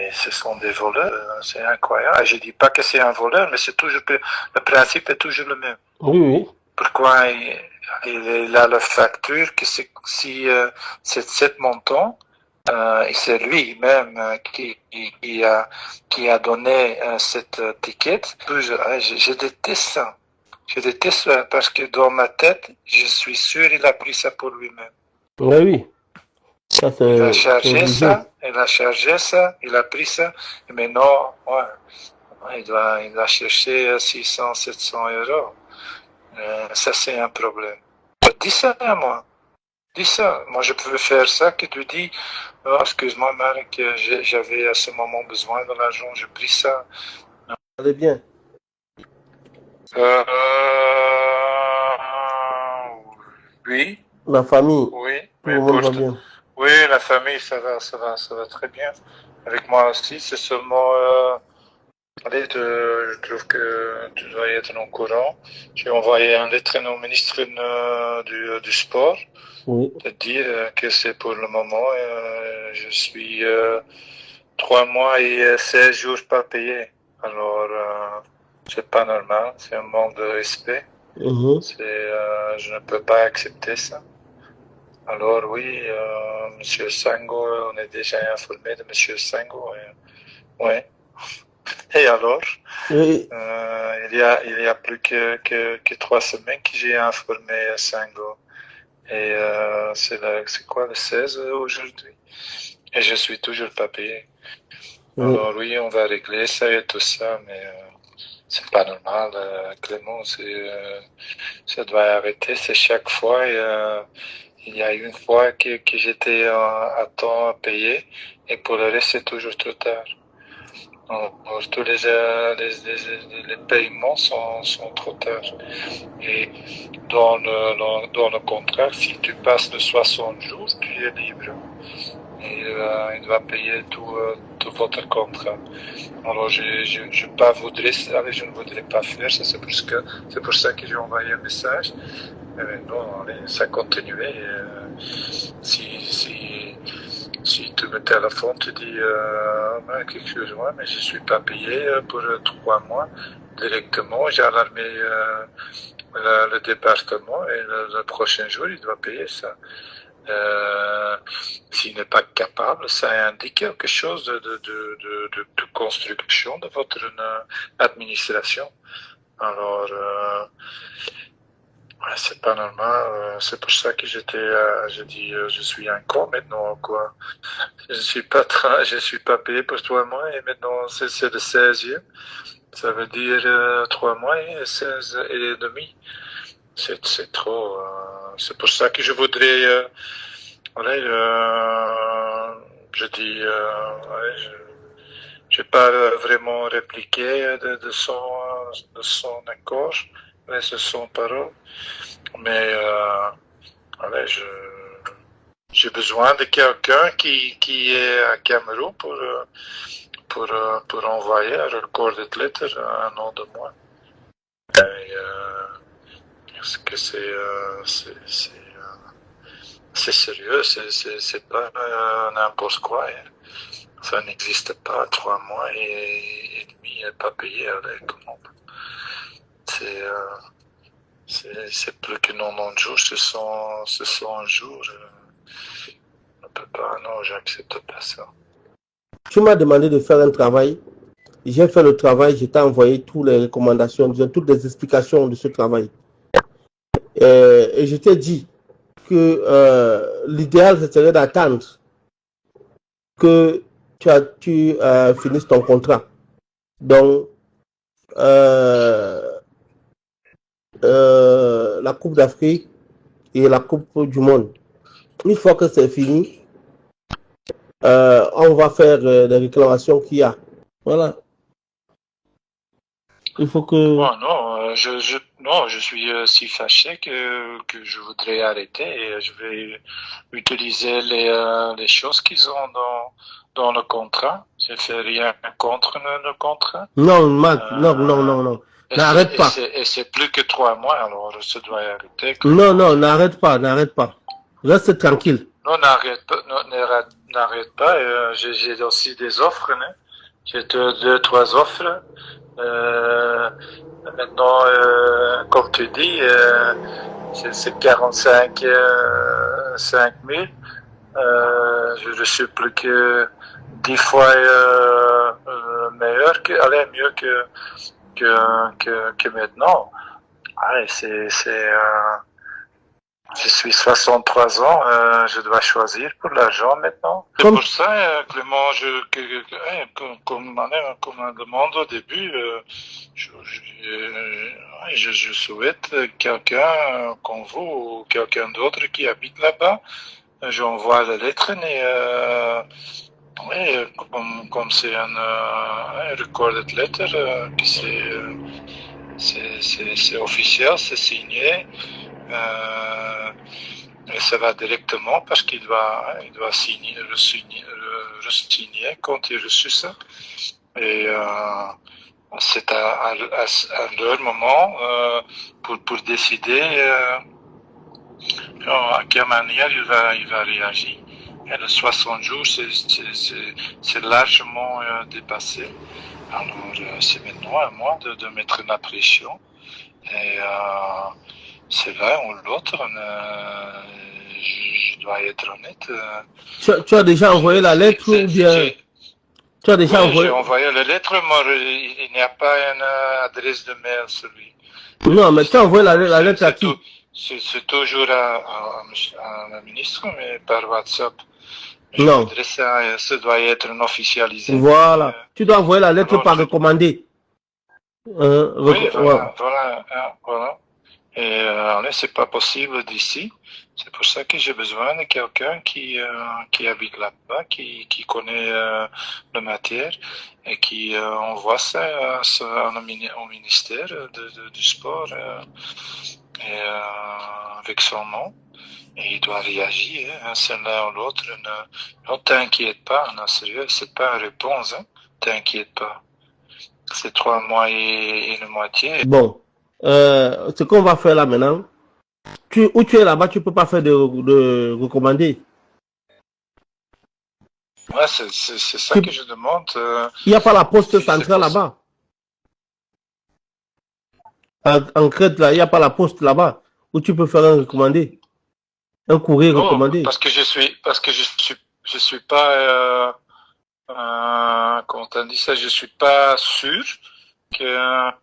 mais ce sont des voleurs, c'est incroyable. Je dis pas que c'est un voleur, mais c'est toujours le principe est toujours le même. Oui, oui. Pourquoi il a la facture que si c'est cet montant, et c'est lui-même qui a donné cette ticket. Je déteste ça. Je déteste ça parce que dans ma tête, je suis sûr qu'il a pris ça pour lui-même. Oui, oui. Ça, Il a c'est chargé obligé. ça, il a pris ça, et maintenant, il doit chercher 600, 700 euros. Ça, c'est un problème. Dis ça à moi. Dis ça. Moi, je pouvais faire ça que tu dis, oh, excuse-moi, Marc, j'avais à ce moment besoin de l'argent, j'ai pris ça. Allez bien. Euh, oui, La famille, oui, tout mais le monde va bien. oui, la famille, ça va très bien. Avec moi aussi, c'est seulement, allez, je trouve que tu dois être au courant. J'ai envoyé un lettre au ministre du sport. Oui. De dire que c'est pour le moment, je suis 3 mois et 16 jours pas payé. Alors, c'est pas normal, c'est un manque de respect. Je ne peux pas accepter ça. Alors oui, Monsieur Sango, on est déjà informé de Monsieur Sango. Ouais. Et alors, Oui. il y a plus que 3 semaines que j'ai informé Sango. Et c'est quoi le 16 aujourd'hui? Et je suis toujours pas payé. Oui. Alors oui, on va régler ça et tout ça, mais c'est pas normal, Clément. Ça doit arrêter. C'est chaque fois. Il y a une fois que j'étais à temps payé, et pour le reste, c'est toujours trop tard. Alors, tous les paiements sont trop tard. Et dans le contrat, si tu passes de 60 jours, tu es libre. Et il doit payer tout votre contrat. Alors je ne voudrais pas faire ça, c'est pour ça que j'ai envoyé un message. Mais non, allez, ça continuait. Si tu me téléphones, tu dis quelque chose, ouais, mais je suis pas payé pour 3 mois directement. J'ai alarmé le département et le prochain jour, il doit payer ça. S'il n'est pas capable, ça indique quelque chose de construction de votre administration. Alors, c'est pas normal. C'est pour ça que j'ai dit, je suis un con maintenant, quoi. Je suis pas payé pour 3 mois et maintenant c'est le 16e. Ça veut dire 3 mois et 16 et demi. C'est trop. C'est pour ça que je voudrais. Je dis, je n'ai pas vraiment répliqué de son accord, de son parole, mais j'ai besoin de quelqu'un qui est à Cameroun pour envoyer un recorded letter à un nom de moi. Parce que c'est sérieux, c'est pas n'importe quoi. Ça n'existe pas, 3 mois et demi pas payé avec comment. C'est plus que 90 jours, ce sont jours. On ne peut pas, non, j'accepte pas ça. Tu m'as demandé de faire un travail. J'ai fait le travail, je t'ai envoyé toutes les recommandations, toutes les explications de ce travail. Et je t'ai dit que l'idéal, serait d'attendre que tu finisses ton contrat. Donc, la Coupe d'Afrique et la Coupe du Monde. Une fois que c'est fini, on va faire les réclamations qu'il y a. Voilà. Il faut que... Oh, non, je suis si fâché que je voudrais arrêter et je vais utiliser les choses qu'ils ont dans le contrat. Je ne fais rien contre le contrat. Non, Marc, non. N'arrête pas. Et c'est plus que 3 mois, alors ça doit arrêter. Non, n'arrête pas. Reste tranquille. non, n'arrête pas, n'arrête pas. J'ai aussi des offres, hein. J'ai deux, trois offres. Maintenant, comme tu dis, c'est 45 5 000. Je suis plus que 10 fois meilleur, mieux que maintenant. Ouais, je suis 63 ans, je dois choisir pour l'argent maintenant. C'est pour ça, Clément, comme on demande au début, je souhaite quelqu'un comme vous ou quelqu'un d'autre qui habite là-bas. J'envoie la lettre, mais oui, comme c'est un recorded letter, que c'est officiel, c'est signé. Et ça va directement parce qu'il doit re-signer quand il reçu ça. Et c'est à leur moment pour décider à quelle manière il va réagir. Et les 60 jours, c'est largement dépassé. Alors, c'est maintenant à moi de mettre la pression. Et c'est l'un ou l'autre. Je dois être honnête. Tu as déjà envoyé la lettre ou bien tu as déjà envoyé? J'ai envoyé la lettre, mais il n'y a pas une adresse de mail sur lui. Non, mais tu as envoyé la lettre à qui? C'est toujours à la ministre, mais par WhatsApp. Non. Ça doit être officialisé. Voilà. Tu dois envoyer la lettre par recommandé. Oui, voilà. Et c'est pas possible d'ici. C'est pour ça que j'ai besoin de quelqu'un qui habite là-bas, qui connaît la matière et qui envoie ça au ministère du sport avec son nom. Et il doit réagir, hein, c'est l'un ou l'autre. Ne t'inquiète pas, non, sérieux, c'est pas une réponse, hein. T'inquiète pas. C'est 3 mois et une moitié. Bon, ce qu'on va faire là maintenant, où tu es là-bas, tu peux pas faire de recommander. Ouais, c'est ça que je demande. Il n'y a pas la poste centrale là-bas. En Crète, là, il n'y a pas la poste là-bas où tu peux faire un recommandé. Un courrier recommandé. Parce que je suis pas, comment on dit ça, je suis pas sûr que la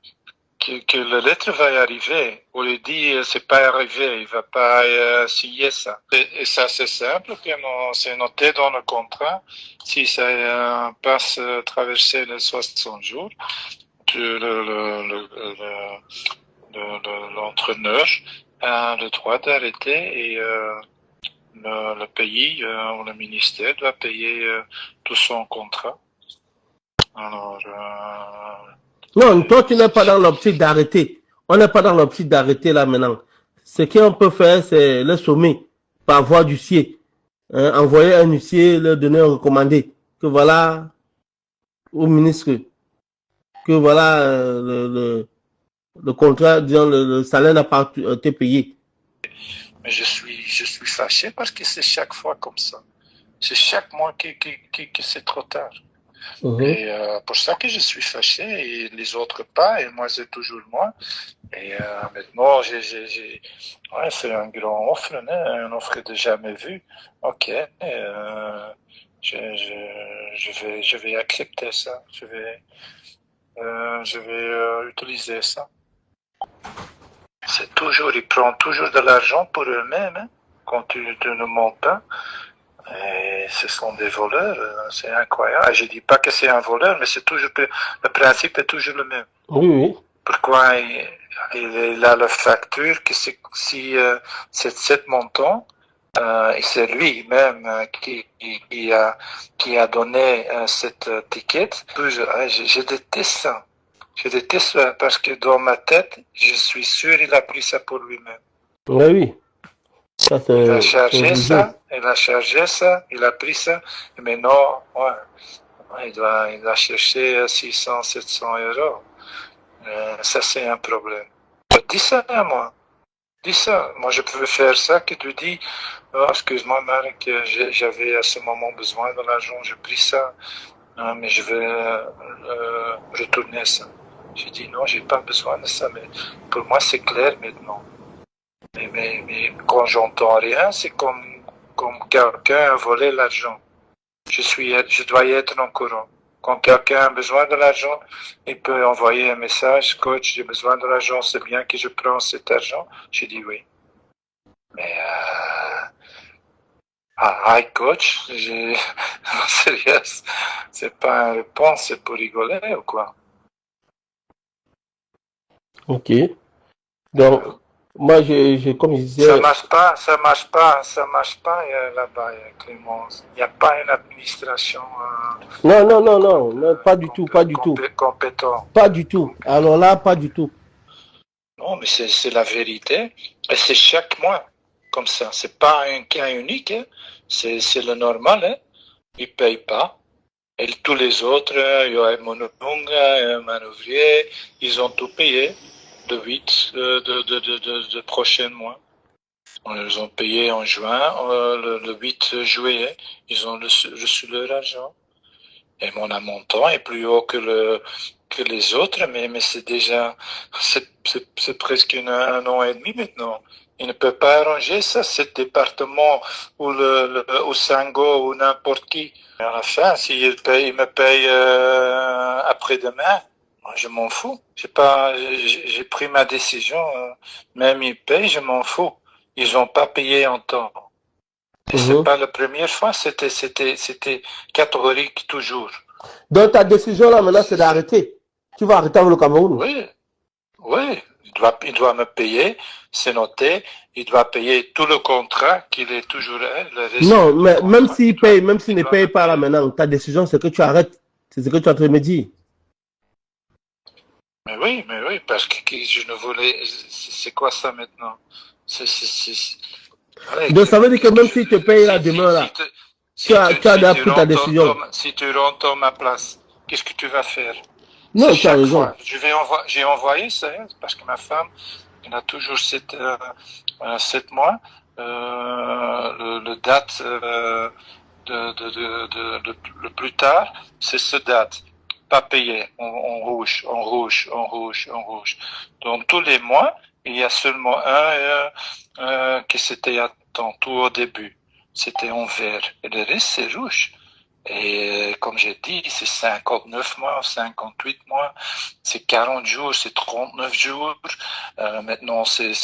lettre va y arriver. On lui dit, c'est pas arrivé, il va pas signer ça. Et ça, c'est simple, c'est noté dans le contrat. Si ça passe traverser les 60 jours, l'entraîneur a le droit d'arrêter et le pays ou le ministère doit payer tout son contrat. Alors, non, toi, tu n'es pas dans l'optique d'arrêter. On n'est pas dans l'optique d'arrêter là maintenant. Ce qu'on peut faire, c'est le sommet par voie d'huissier. Envoyer un huissier, leur donner un recommandé. Que voilà, au ministre, que voilà, le contrat, disons, le salaire n'a pas été payé. Mais je suis fâché parce que c'est chaque fois comme ça. C'est chaque mois que c'est trop tard. Et pour ça que je suis fâché et les autres pas et moi c'est toujours moi. Et maintenant ouais, c'est un grand offre, hein, une offre de jamais vue. Ok, je vais accepter ça. Je vais utiliser ça. C'est toujours, ils prennent toujours de l'argent pour eux-mêmes, hein, quand tu ne montes pas. Et ce sont des voleurs, c'est incroyable. Je dis pas que c'est un voleur, mais c'est toujours le principe est toujours le même. Oui, oui. Pourquoi il a la facture que si c'est 7 montants, et c'est lui-même qui a donné cette ticket. Je déteste ça. Je déteste ça parce que dans ma tête, je suis sûr qu'il a pris ça pour lui-même. Oui, oui. Ça, il a chargé ça, il a pris ça, et maintenant, ouais, il doit chercher 600, 700 euros. Ça, c'est un problème. Dis ça à moi. Dis ça. Moi, je pouvais faire ça, que tu dis, oh, excuse-moi, Marc, j'avais à ce moment besoin de l'argent, j'ai pris ça, mais je vais retourner ça. J'ai dit, non, j'ai pas besoin de ça, mais pour moi, c'est clair maintenant. Mais quand j'entends rien, c'est comme quelqu'un a volé l'argent. Je dois y être en courant. Quand quelqu'un a besoin de l'argent, il peut envoyer un message, coach, j'ai besoin de l'argent, c'est bien que je prends cet argent. J'ai dit oui. Mais hi coach, non, sérieux, c'est pas une réponse, c'est pour rigoler ou quoi? Ok. Donc, moi, comme je Ça disais, marche pas, ça marche pas, ça marche pas là-bas, Clémence. Il n'y a pas une administration non, non, non, non, non, pas du tout, pas du tout, compétente. pas du tout. Alors là, pas du tout. Non, mais c'est la vérité. Et c'est chaque mois comme ça. C'est pas un cas unique. Hein. C'est le normal. Hein. Ils ne payent pas. Et tous les autres, Joël Mononga, Manouvrier, ils ont tout payé de 8 de prochain mois. Ils ont payé en juin, le 8 juillet, ils ont reçu leur argent. Et mon montant est plus haut que les autres, mais c'est déjà, c'est presque un an et demi maintenant. Il ne peut pas arranger ça, cet département ou ou Sango ou n'importe qui. Et à la fin, s'il me paye après-demain, moi, je m'en fous. J'ai pris ma décision. Même ils payent, je m'en fous. Ils n'ont pas payé en temps. Et c'est pas la première fois, c'était catégorique toujours. Donc ta décision là maintenant, c'est d'arrêter. Tu vas arrêter avec le Cameroun. Oui, oui, il doit me payer, c'est noté, il doit payer tout le contrat qu'il est toujours le reste Non, du mais même contrat. s'il paye, même s'il ne paye pas là maintenant, ta décision c'est que tu arrêtes. C'est ce que tu es en train de me dire. Mais oui, parce que je ne voulais. C'est quoi ça maintenant? Allez, Donc ça veut dire que même s'il te paye là demain là, tu as déjà pris ta décision. si tu rentres ma place, qu'est-ce que tu vas faire? C'est Non, tu as chaque raison. fois. J'ai envoyé ça, hein, parce que ma femme, elle a toujours 7 mois, le date le plus tard, c'est ce date. Pas payé, en rouge, en rouge, en rouge, en rouge. Donc tous les mois, il y a seulement un qui c'était à temps, tout au début. C'était en vert. Et le reste, c'est rouge. Et comme j'ai dit, c'est 59 mois, 58 mois, c'est 40 jours, c'est 39 jours. Maintenant, c'est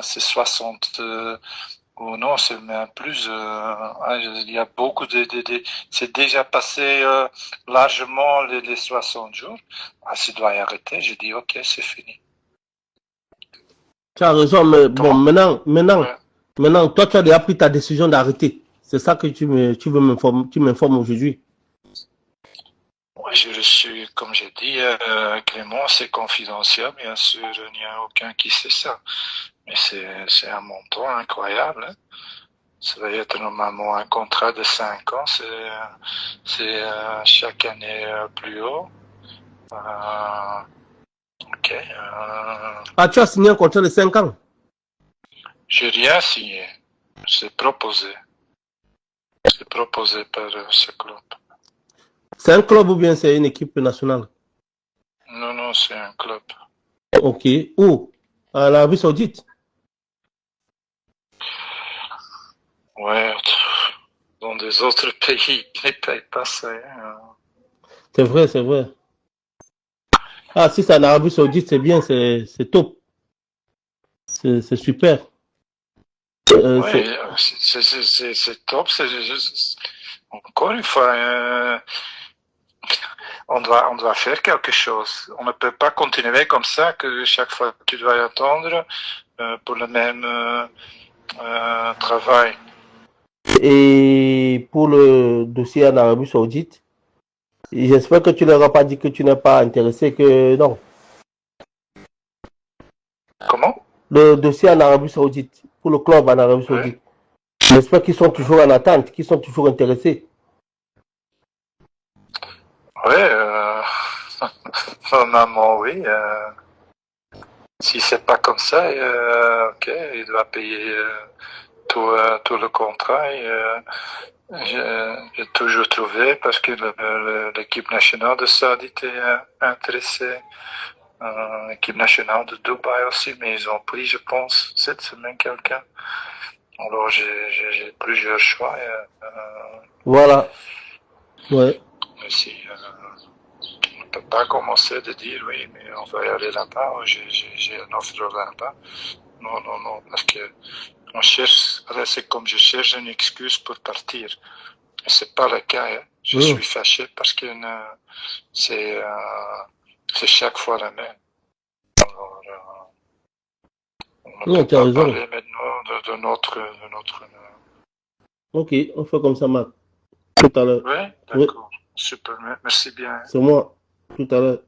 60. Oh non, c'est même plus. Il y a beaucoup c'est déjà passé largement les 60 jours. Ah, ça doit arrêter. J'ai dit, ok, c'est fini. Tu as raison, mais bon, Comment? Ouais. maintenant, toi, tu as déjà pris ta décision d'arrêter. C'est ça que tu veux m'informer, tu m'informes aujourd'hui. Ouais, j'ai reçu, comme j'ai dit, Clément, c'est confidentiel, bien sûr, il n'y a aucun qui sait ça. Mais c'est un montant incroyable. Hein. Ça va être normalement un contrat de 5 ans, c'est chaque année plus haut. Ok. Ah, tu as signé un contrat de 5 ans. J'ai rien signé. C'est proposé. C'est proposé par ce club. C'est un club ou bien c'est une équipe nationale? Non, non, c'est un club. Ok. Où? À l'Arabie Saoudite. Ouais, dans des autres pays qui ne payent pas ça. Hein. C'est vrai, c'est vrai. Ah, si c'est en Arabie Saoudite, c'est bien, c'est top. C'est super. Oui, c'est top. Encore une fois, on doit faire quelque chose. On ne peut pas continuer comme ça, que chaque fois tu dois attendre pour le même travail. Et pour le dossier en Arabie Saoudite, j'espère que tu leur as pas dit que tu n'es pas intéressé, que non. Comment? Le dossier en Arabie Saoudite, pour le club en Arabie Oui. Saoudite, j'espère qu'ils sont toujours en attente, qu'ils sont toujours intéressés. Oui, normalement oui. Si c'est pas comme ça, ok, il doit payer tout le contrat. Et, j'ai toujours trouvé, parce que l'équipe nationale de Saad était intéressée, l'équipe nationale de Dubaï aussi, mais ils ont pris, je pense, cette semaine quelqu'un. Alors j'ai plusieurs choix. Voilà. Ouais. Mais si on ne peut pas commencer de dire oui, mais on va y aller là-bas, j'ai une offre là-bas. Non, non, non, parce que on cherche, c'est comme je cherche une excuse pour partir. Et c'est pas le cas. Hein. Je suis fâché parce que c'est chaque fois la même. Alors, on ne Non, peut tu as pas raison. parler maintenant de notre. Ok, on fait comme ça, Marc. Tout à l'heure. Oui, Oui, d'accord. Super, merci bien. c'est moi. Tout à l'heure.